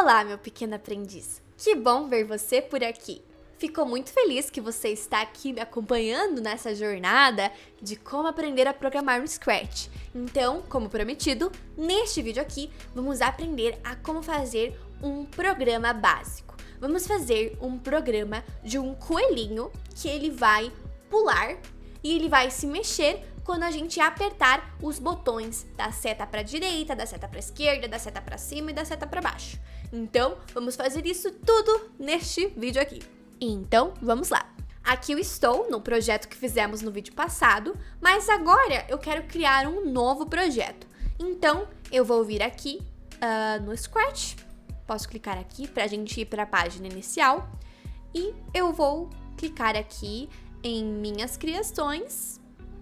Olá, meu pequeno aprendiz! Que bom ver você por aqui! Fico muito feliz que você está aqui me acompanhando nessa jornada de como aprender a programar no Scratch. Então, como prometido, neste vídeo aqui vamos aprender a como fazer um programa básico. Vamos fazer um programa de um coelhinho que ele vai pular e ele vai se mexer quando a gente apertar os botões da seta para a direita, da seta para a esquerda, da seta para cima e da seta para baixo. Então, vamos fazer isso tudo neste vídeo aqui. Então, vamos lá. Aqui eu estou no projeto que fizemos no vídeo passado, mas agora eu quero criar um novo projeto. Então, eu vou vir aqui no Scratch. Posso clicar aqui para a gente ir para a página inicial. E eu vou clicar aqui em Minhas Criações.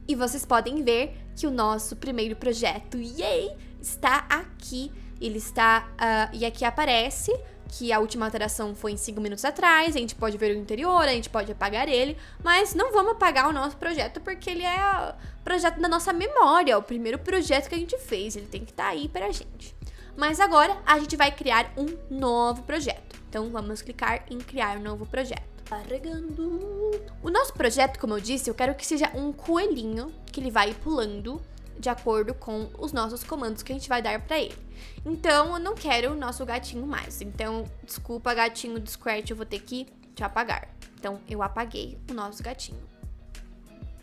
E vocês podem ver que o nosso primeiro projeto, yay, está aqui. Ele está, e aqui aparece que a última alteração foi em 5 minutos atrás, a gente pode ver o interior, a gente pode apagar ele, mas não vamos apagar o nosso projeto porque ele é o projeto da nossa memória, o primeiro projeto que a gente fez, ele tem que estar aí pra gente. Mas agora a gente vai criar um novo projeto, então vamos clicar em criar um novo projeto. Carregando. O nosso projeto, como eu disse, eu quero que seja um coelhinho que ele vai pulando de acordo com os nossos comandos que a gente vai dar pra ele. Então, eu não quero o nosso gatinho mais. Então, desculpa, gatinho do Scratch, eu vou ter que te apagar. Então, eu apaguei o nosso gatinho.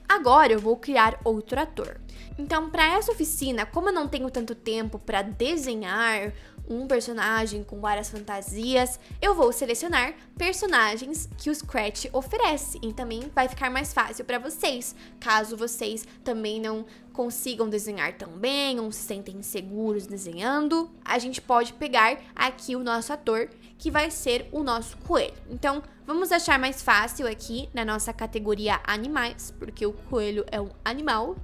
Agora, eu vou criar outro ator. Então, para essa oficina, como eu não tenho tanto tempo para desenhar um personagem com várias fantasias, eu vou selecionar personagens que o Scratch oferece e também vai ficar mais fácil para vocês, caso vocês também não consigam desenhar tão bem ou se sentem inseguros desenhando, a gente pode pegar aqui o nosso ator, que vai ser o nosso coelho. Então, vamos achar mais fácil aqui na nossa categoria animais, porque o coelho é um animal.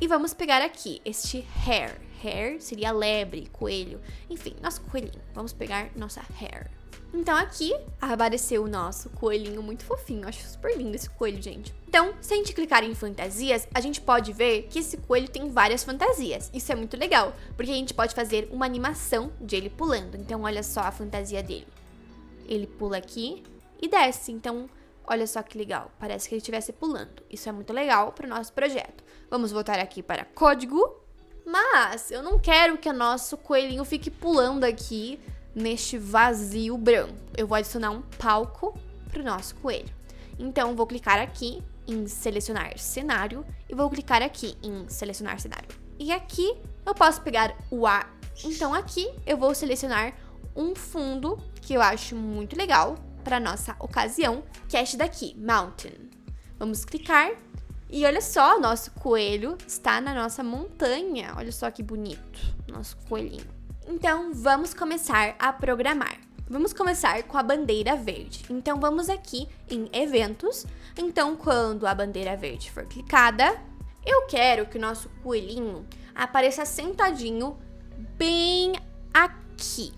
E vamos pegar aqui este hare. Hare seria lebre, coelho, enfim, nosso coelhinho. Vamos pegar nossa hare. Então aqui apareceu o nosso coelhinho muito fofinho. Eu acho super lindo esse coelho, gente. Então, se a gente clicar em fantasias, a gente pode ver que esse coelho tem várias fantasias. Isso é muito legal, porque a gente pode fazer uma animação de ele pulando. Então, olha só a fantasia dele. Ele pula aqui e desce. Então, olha só que legal. Parece que ele estivesse pulando. Isso é muito legal para o nosso projeto. Vamos voltar aqui para código. Mas eu não quero que o nosso coelhinho fique pulando aqui neste vazio branco. Eu vou adicionar um palco para o nosso coelho. Então, vou clicar aqui em selecionar cenário e vou clicar aqui em selecionar cenário. E aqui eu posso pegar o ar. Então, aqui eu vou selecionar um fundo que eu acho muito legal para nossa ocasião, que é este daqui, Mountain. Vamos clicar. E olha só, nosso coelho está na nossa montanha. Olha só que bonito, nosso coelhinho. Então, vamos começar a programar. Vamos começar com a bandeira verde. Então, vamos aqui em eventos. Então, quando a bandeira verde for clicada, eu quero que o nosso coelhinho apareça sentadinho bem aqui.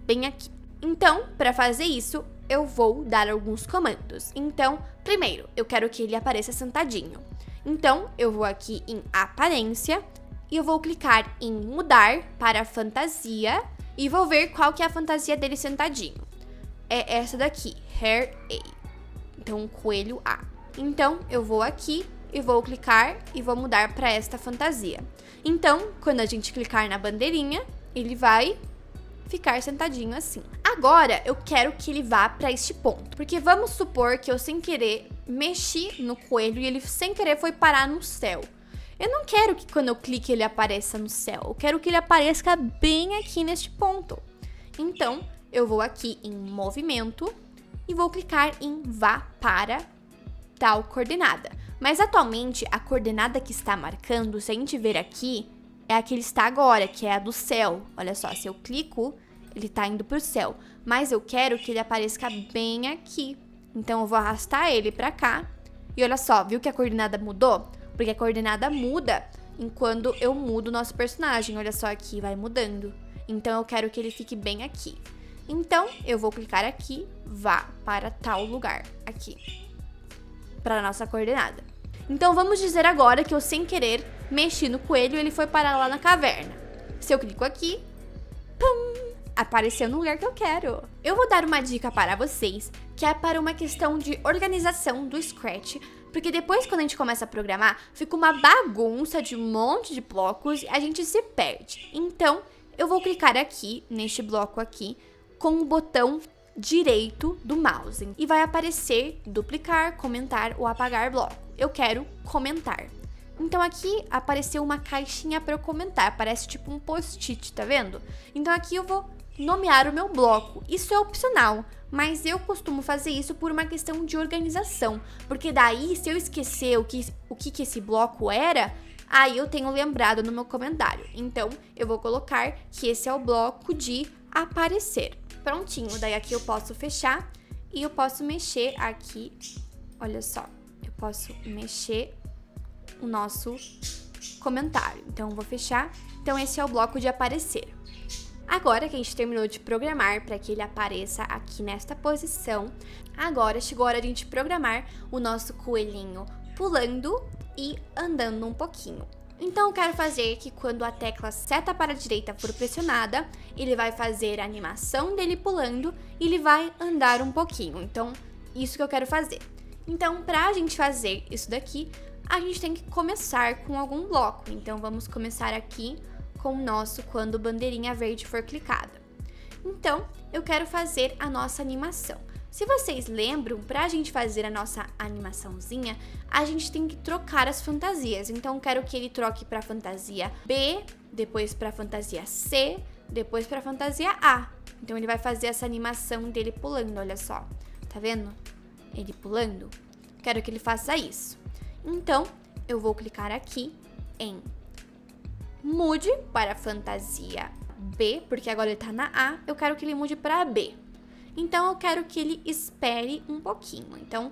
Bem aqui. Então, para fazer isso, eu vou dar alguns comandos. Então, primeiro, eu quero que ele apareça sentadinho. Então, eu vou aqui em aparência e eu vou clicar em mudar para fantasia e vou ver qual que é a fantasia dele sentadinho. É essa daqui, Hare A. Então, coelho A. Então, eu vou aqui e vou clicar e vou mudar para esta fantasia. Então, quando a gente clicar na bandeirinha, ele vai ficar sentadinho assim. Agora, eu quero que ele vá para este ponto, porque vamos supor que eu sem querer mexi no coelho e ele sem querer foi parar no céu. Eu não quero que quando eu clique ele apareça no céu, eu quero que ele apareça bem aqui neste ponto. Então, eu vou aqui em movimento e vou clicar em vá para tal coordenada. Mas atualmente, a coordenada que está marcando, se a gente ver aqui, é a que ele está agora, que é a do céu. Olha só, se eu clico, ele está indo para o céu. Mas eu quero que ele apareça bem aqui. Então, eu vou arrastar ele para cá. E olha só, viu que a coordenada mudou? Porque a coordenada muda enquanto eu mudo o nosso personagem. Olha só aqui, vai mudando. Então, eu quero que ele fique bem aqui. Então, eu vou clicar aqui, vá para tal lugar, aqui. Para a nossa coordenada. Então, vamos dizer agora que eu, sem querer, mexi no coelho e ele foi parar lá na caverna. Se eu clico aqui, pum, apareceu no lugar que eu quero. Eu vou dar uma dica para vocês, que é para uma questão de organização do Scratch, porque depois quando a gente começa a programar, fica uma bagunça de um monte de blocos e a gente se perde. Então, eu vou clicar aqui, neste bloco aqui, com o botão direito do mouse. E vai aparecer duplicar, comentar ou apagar bloco. Eu quero comentar. Então aqui apareceu uma caixinha para eu comentar, parece tipo um post-it, tá vendo? Então aqui eu vou nomear o meu bloco. Isso é opcional, mas eu costumo fazer isso por uma questão de organização, porque daí se eu esquecer o que esse bloco era, aí eu tenho lembrado no meu comentário. Então eu vou colocar que esse é o bloco de aparecer. Prontinho, daí aqui eu posso fechar e eu posso mexer aqui, olha só, eu posso mexer o nosso comentário. Então, eu vou fechar. Então, esse é o bloco de aparecer. Agora que a gente terminou de programar para que ele apareça aqui nesta posição, agora chegou a hora de a gente programar o nosso coelhinho pulando e andando um pouquinho. Então, eu quero fazer que quando a tecla seta para a direita for pressionada, ele vai fazer a animação dele pulando e ele vai andar um pouquinho. Então, isso que eu quero fazer. Então, para a gente fazer isso daqui, a gente tem que começar com algum bloco. Então, vamos começar aqui com o nosso quando bandeirinha verde for clicada. Então, eu quero fazer a nossa animação. Se vocês lembram, para a gente fazer a nossa animaçãozinha, a gente tem que trocar as fantasias. Então, eu quero que ele troque para a fantasia B, depois para a fantasia C, depois para a fantasia A. Então, ele vai fazer essa animação dele pulando, olha só. Tá vendo? Ele pulando. Quero que ele faça isso. Então, eu vou clicar aqui em mude para a fantasia B, porque agora ele tá na A, eu quero que ele mude para B. Então, eu quero que ele espere um pouquinho. Então,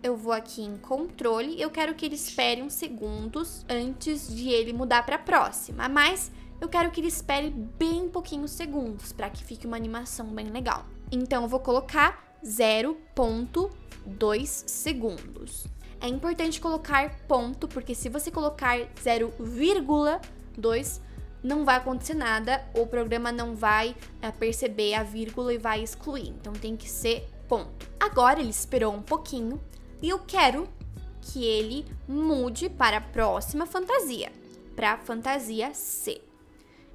eu vou aqui em controle, eu quero que ele espere uns segundos antes de ele mudar para a próxima, mas eu quero que ele espere bem pouquinhos segundos, para que fique uma animação bem legal. Então, eu vou colocar 0,2 segundos. É importante colocar ponto, porque se você colocar 0,2, não vai acontecer nada, o programa não vai perceber a vírgula e vai excluir. Então, tem que ser ponto. Agora, ele esperou um pouquinho e eu quero que ele mude para a próxima fantasia, para a fantasia C.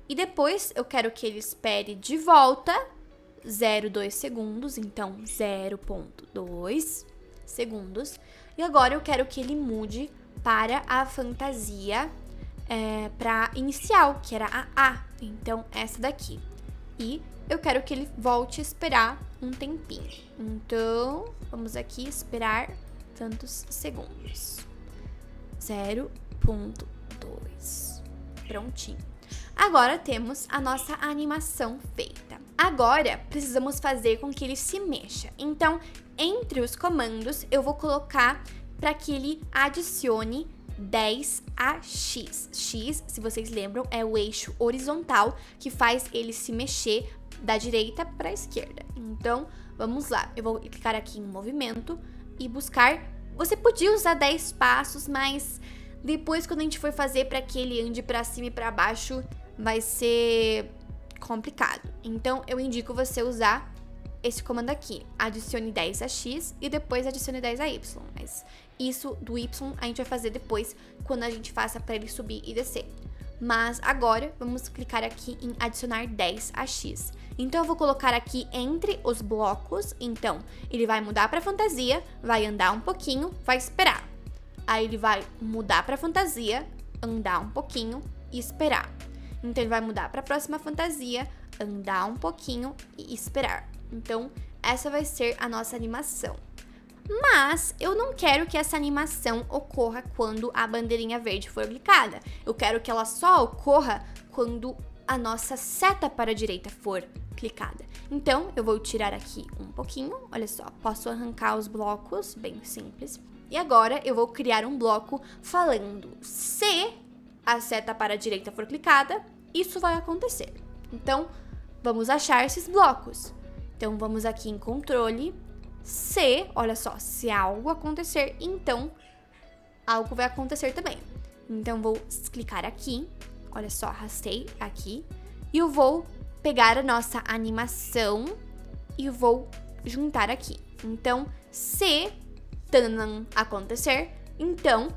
E depois, eu quero que ele espere de volta 0,2 segundos, então 0,2 segundos. E agora eu quero que ele mude para a fantasia para inicial, que era a A. Então, essa daqui. E eu quero que ele volte a esperar um tempinho. Então, vamos aqui esperar tantos segundos. 0,2. Prontinho. Agora temos a nossa animação feita. Agora, precisamos fazer com que ele se mexa. Então, entre os comandos, eu vou colocar para que ele adicione 10 a X. X, se vocês lembram, é o eixo horizontal que faz ele se mexer da direita para a esquerda. Então, vamos lá. Eu vou clicar aqui em movimento e buscar. Você podia usar 10 passos, mas depois quando a gente for fazer para que ele ande para cima e para baixo, vai ser complicado. Então, eu indico você usar esse comando aqui. Adicione 10 a X e depois adicione 10 a Y. Mas isso do Y a gente vai fazer depois, quando a gente faça para ele subir e descer. Mas agora, vamos clicar aqui em adicionar 10 a X. Então, eu vou colocar aqui entre os blocos. Então, ele vai mudar para fantasia, vai andar um pouquinho, vai esperar. Aí, ele vai mudar para fantasia, andar um pouquinho e esperar. Então, ele vai mudar para a próxima fantasia, andar um pouquinho e esperar. Então, essa vai ser a nossa animação. Mas eu não quero que essa animação ocorra quando a bandeirinha verde for clicada. Eu quero que ela só ocorra quando a nossa seta para a direita for clicada. Então, eu vou tirar aqui um pouquinho. Olha só, posso arrancar os blocos, bem simples. E agora, eu vou criar um bloco falando se a seta para a direita for clicada, isso vai acontecer. Então, vamos achar esses blocos. Então, vamos aqui em controle. Se, olha só, se algo acontecer, então algo vai acontecer também. Então, vou clicar aqui. Olha só, arrastei aqui. E eu vou pegar a nossa animação e vou juntar aqui. Então, se tananã acontecer, então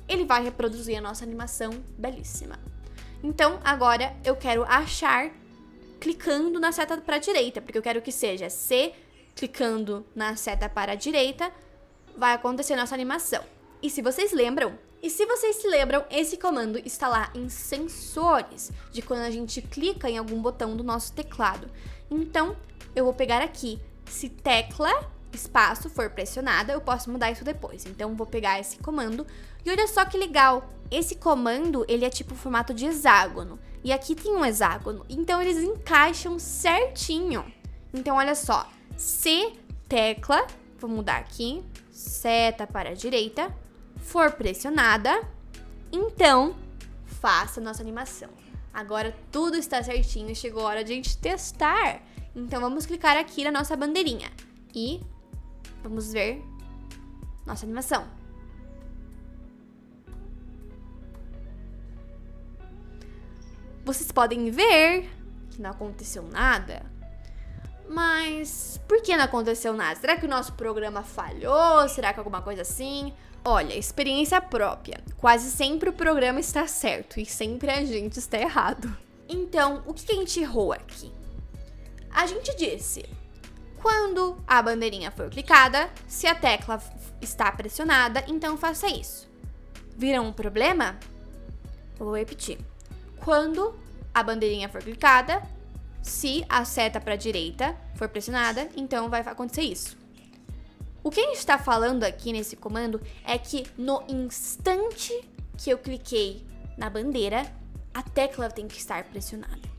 ele vai reproduzir a nossa animação belíssima. Então, agora eu quero achar clicando na seta para a direita, porque eu quero que seja se clicando na seta para a direita, vai acontecer nossa animação. E se vocês se lembram, esse comando está lá em sensores, de quando a gente clica em algum botão do nosso teclado. Então, eu vou pegar aqui, se tecla, espaço, for pressionada, eu posso mudar isso depois. Então, vou pegar esse comando. E olha só que legal, esse comando, ele é tipo formato de hexágono. E aqui tem um hexágono, então eles encaixam certinho. Então, olha só, se tecla, vou mudar aqui, seta para a direita, for pressionada, então faça a nossa animação. Agora tudo está certinho e chegou a hora de a gente testar. Então vamos clicar aqui na nossa bandeirinha e vamos ver nossa animação. Vocês podem ver que não aconteceu nada. Mas por que não aconteceu nada? Será que o nosso programa falhou? Será que alguma coisa assim? Olha, experiência própria. Quase sempre o programa está certo e sempre a gente está errado. Então, o que a gente errou aqui? A gente disse, quando a bandeirinha for clicada, se a tecla está pressionada, então faça isso. Viram um problema? Vou repetir. Quando a bandeirinha for clicada, se a seta para a direita for pressionada, então vai acontecer isso. O que a gente está falando aqui nesse comando é que no instante que eu cliquei na bandeira, a tecla tem que estar pressionada.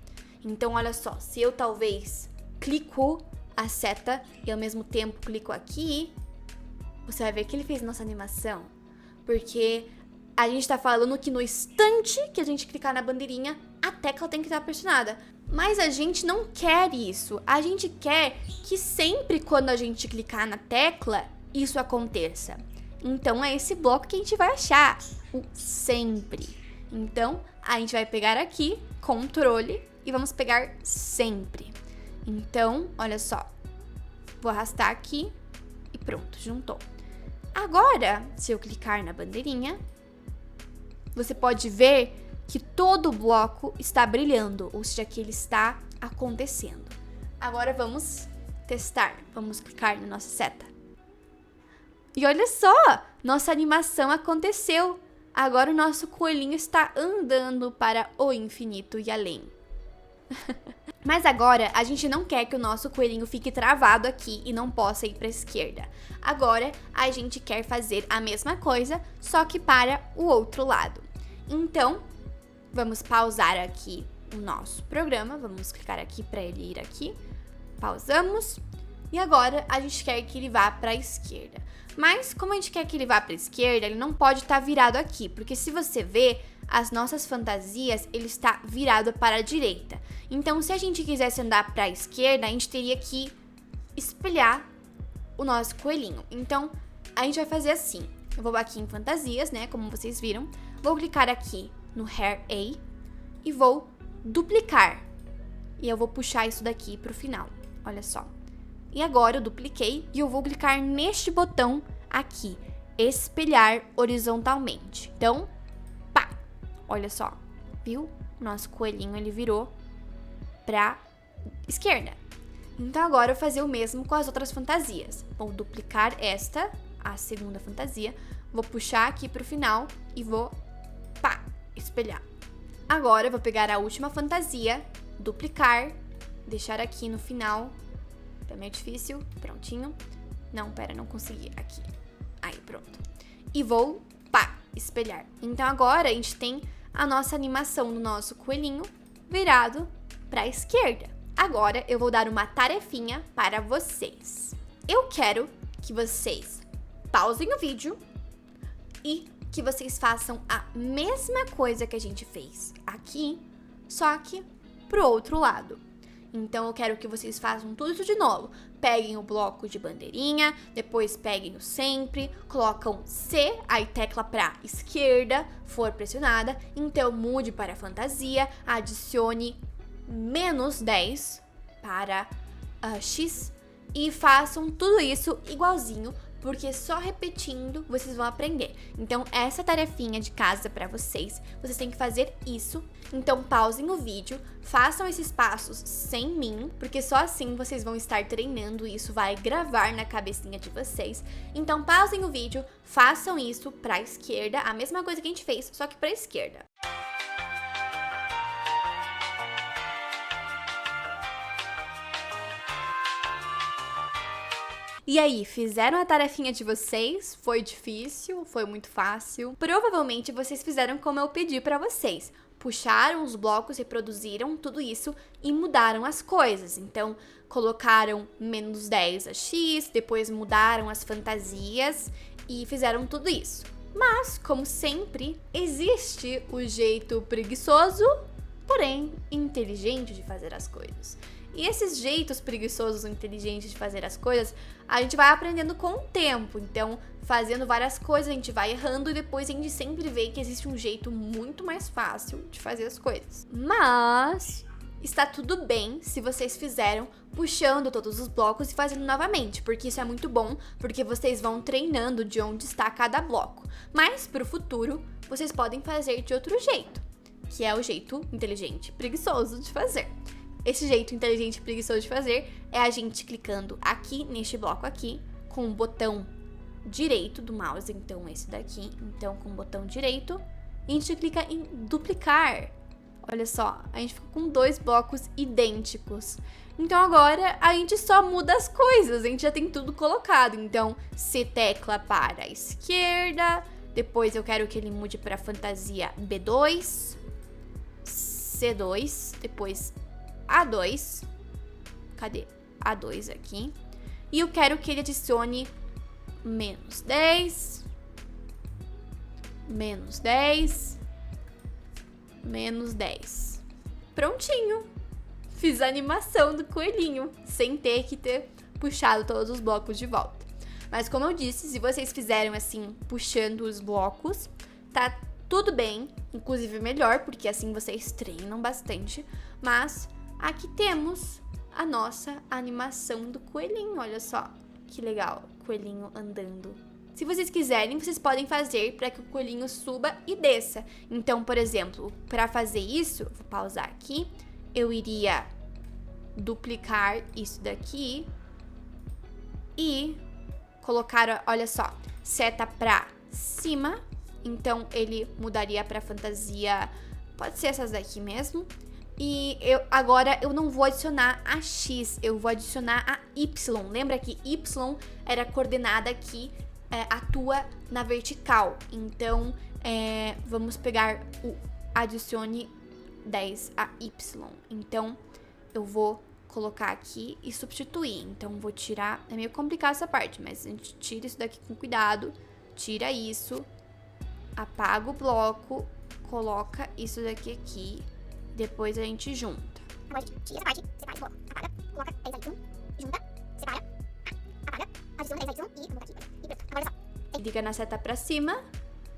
Então, olha só, se eu talvez clico a seta e ao mesmo tempo clico aqui, você vai ver que ele fez nossa animação. Porque a gente está falando que no instante que a gente clicar na bandeirinha, a tecla tem que estar pressionada. Mas a gente não quer isso. A gente quer que sempre quando a gente clicar na tecla, isso aconteça. Então, é esse bloco que a gente vai achar, o sempre. Então, a gente vai pegar aqui, controle, e vamos pegar sempre. Então, olha só. Vou arrastar aqui e pronto, juntou. Agora, se eu clicar na bandeirinha, você pode ver que todo o bloco está brilhando, ou seja, que ele está acontecendo. Agora vamos testar. Vamos clicar na nossa seta. E olha só, nossa animação aconteceu. Agora o nosso coelhinho está andando para o infinito e além. Mas agora a gente não quer que o nosso coelhinho fique travado aqui e não possa ir para a esquerda. Agora a gente quer fazer a mesma coisa, só que para o outro lado. Então, vamos pausar aqui o nosso programa. Vamos clicar aqui para ele ir aqui. Pausamos. E agora a gente quer que ele vá para a esquerda. Mas como a gente quer que ele vá para a esquerda, ele não pode estar virado aqui. Porque se você ver, as nossas fantasias, ele está virado para a direita. Então, se a gente quisesse andar para a esquerda, a gente teria que espelhar o nosso coelhinho. Então, a gente vai fazer assim. Eu vou aqui em fantasias, né? Como vocês viram. Vou clicar aqui no Hair A e vou duplicar. E eu vou puxar isso daqui pro final. Olha só. E agora eu dupliquei e eu vou clicar neste botão aqui, espelhar horizontalmente. Então, pá! Olha só. Viu? Nosso coelhinho, ele virou pra esquerda. Então agora eu vou fazer o mesmo com as outras fantasias. Vou duplicar esta, a segunda fantasia. Vou puxar aqui pro final e vou, pá, espelhar. Agora eu vou pegar a última fantasia, duplicar, deixar aqui no final. Tá meio difícil, prontinho. Não, pera, não consegui, aqui. Aí, pronto. E vou, pá, espelhar. Então agora a gente tem a nossa animação do nosso coelhinho virado pra esquerda. Agora eu vou dar uma tarefinha para vocês. Eu quero que vocês pausem o vídeo e que vocês façam a mesma coisa que a gente fez aqui, só que pro outro lado. Então eu quero que vocês façam tudo isso de novo. Peguem o bloco de bandeirinha, depois peguem o sempre, colocam C, aí tecla pra esquerda, for pressionada, então mude para fantasia, adicione menos 10 para x e façam tudo isso igualzinho, porque só repetindo vocês vão aprender. Então, essa tarefinha de casa para vocês têm que fazer isso. Então, pausem o vídeo, façam esses passos sem mim, porque só assim vocês vão estar treinando e isso vai gravar na cabecinha de vocês. Então, pausem o vídeo, façam isso para a esquerda, a mesma coisa que a gente fez, só que para a esquerda. E aí, fizeram a tarefinha de vocês? Foi difícil? Foi muito fácil? Provavelmente vocês fizeram como eu pedi pra vocês. Puxaram os blocos, reproduziram tudo isso e mudaram as coisas. Então, colocaram menos 10 a x, depois mudaram as fantasias e fizeram tudo isso. Mas, como sempre, existe o jeito preguiçoso, porém inteligente de fazer as coisas. E esses jeitos preguiçosos ou inteligentes de fazer as coisas, a gente vai aprendendo com o tempo. Então, fazendo várias coisas, a gente vai errando e depois a gente sempre vê que existe um jeito muito mais fácil de fazer as coisas. Mas está tudo bem se vocês fizeram puxando todos os blocos e fazendo novamente, porque isso é muito bom, porque vocês vão treinando de onde está cada bloco. Mas, para o futuro, vocês podem fazer de outro jeito, que é o jeito inteligente preguiçoso de fazer. Esse jeito inteligente e preguiçoso de fazer é a gente clicando aqui neste bloco aqui, com o botão direito do mouse, então esse daqui, então com o botão direito, e a gente clica em duplicar. Olha só, a gente fica com 2 blocos idênticos. Então agora a gente só muda as coisas, a gente já tem tudo colocado. Então, C tecla para a esquerda, depois eu quero que ele mude para fantasia B2, C2, depois A2, cadê? A2 aqui. E eu quero que ele adicione menos 10, menos 10, menos 10. Prontinho! Fiz a animação do coelhinho, sem ter que ter puxado todos os blocos de volta. Mas como eu disse, se vocês fizeram assim, puxando os blocos, tá tudo bem, inclusive melhor, porque assim vocês treinam bastante, mas aqui temos a nossa animação do coelhinho, olha só, que legal, coelhinho andando. Se vocês quiserem, vocês podem fazer para que o coelhinho suba e desça. Então, por exemplo, para fazer isso, vou pausar aqui, eu iria duplicar isso daqui e colocar, olha só, seta para cima, então ele mudaria para fantasia, pode ser essas daqui mesmo. E agora eu não vou adicionar a X, eu vou adicionar a Y. Lembra que Y era a coordenada que atua na vertical. Então, vamos pegar o adicione 10 a Y. Então, eu vou colocar aqui e substituir. Então, vou tirar, é meio complicado essa parte, mas a gente tira isso daqui com cuidado. Tira isso, apaga o bloco, coloca isso daqui aqui. Depois a gente junta. Agora a gente tira essa parte, separa esse bloco, apaga, coloca 10 a Y, junta, separa, apaga, adiciona 10 a Y e junta aqui. E pronto, agora é só. Clica na seta pra cima,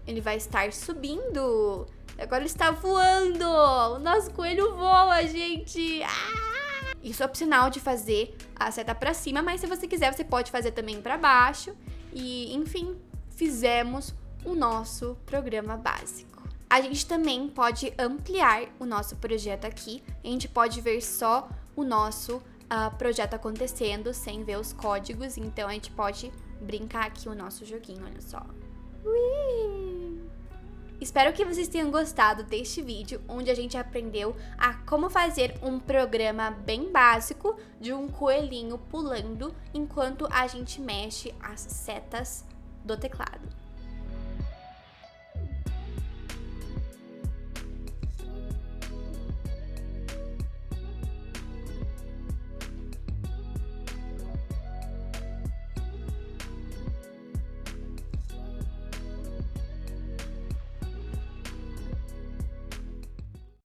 ele vai estar subindo. Agora ele está voando. O nosso coelho voa, gente. Ah! Isso é opcional de fazer a seta pra cima, mas se você quiser, você pode fazer também pra baixo. E, enfim, fizemos o nosso programa básico. A gente também pode ampliar o nosso projeto aqui. A gente pode ver só o nosso projeto acontecendo sem ver os códigos. Então, a gente pode brincar aqui o nosso joguinho, olha só. Ui! Espero que vocês tenham gostado deste vídeo, onde a gente aprendeu a como fazer um programa bem básico de um coelhinho pulando enquanto a gente mexe as setas do teclado.